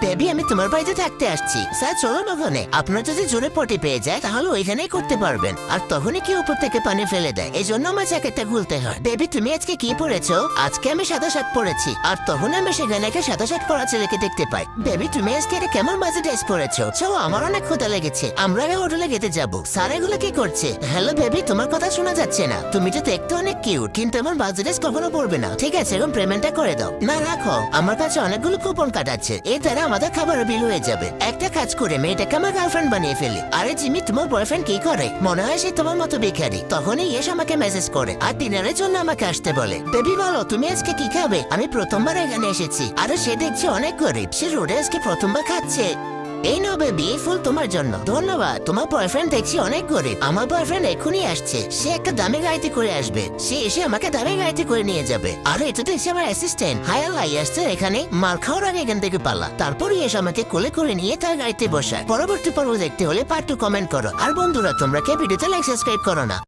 Baby আমি তোমার বাড়িতে থাকতে আসছি। স্যার চলুন ওখানে। আপনার যদি জোরে পটি পেয়ে যায় তাহলে ওইখানেই করতে পারবেন। আর তখনই কি উপর থেকে পানি ফেলে দেয়, এই জন্য আমার জ্যাকেটটা খুলতে হয়। বেবি তুমি আজকে কি পরেছো? আজকে আমি সাদা শার্ট পরেছি। আর তখন আমি সেখানে একটা সাদা শার্ট পরা ছেলেকে দেখতে পাই। বেবি তুমি আজকে এটা কেমন বাজে ড্রেস পরেছো? চলো আমার অনেক ক্ষুধা লেগেছে, আমরা হোটেলে খেতে যাবো। স্যার এগুলো কি করছে? হ্যালো বেবি, তোমার কথা শোনা যাচ্ছে না। তুমি তো দেখতে অনেক কিউট, কিন্তু আমার বাজে ড্রেস কখনো পরবে না। ঠিক আছে, এখন পেমেন্টটা করে দাও। না রাখো, আমার কাছে অনেকগুলো কুপন কাটাচ্ছে, এর দ্বারা আমাদের খাবারের বিল হয়ে যাবে। একটা কাজ করে মেয়েটাকে আমার গার্লফ্রেন্ড বানিয়ে ফেলি। আরে জিমি, তোমার বয়ফ্রেন্ড কি করে? মনে হয় সে তোমার মতো ভিখারি। তখনই এস আমাকে মেসেজ করে আর ডিনারের জন্য আমাকে আসতে বলে। বেবি বলো তুমি আজকে কি খাবে? আমি প্রথমবার এখানে এসেছি। আরে সে দেখছি অনেক গরিব, সে রোডে আজকে প্রথমবার খাচ্ছে। এই নাও বেবি, এই ফুল তোমার জন্য। ধন্যবাদ। তোমার বয়ফ্রেন্ড দেখছি অনেক গরিব। আমার বয়ফ্রেন্ড এখনই আসছে, সে একটা দামি গাড়িতে করে আসবে। সে এসে আমাকে দামি গাড়িতে করে নিয়ে যাবে। আর এটা তো এসে আমার অ্যাসিস্ট্যান্ট। হায় আল্লাহ, আসছে এখানে মাল খাওয়ার আগে এখান থেকে পালা। তারপরই এসে আমাকে কোলে করে নিয়ে তার গাড়িতে বসায়। পরবর্তী পর্ব দেখতে হলে পার্ট 2 কমেন্ট করো। আর বন্ধুরা, তোমরা কে ভিডিওতে লাইক সাবস্ক্রাইব করো না?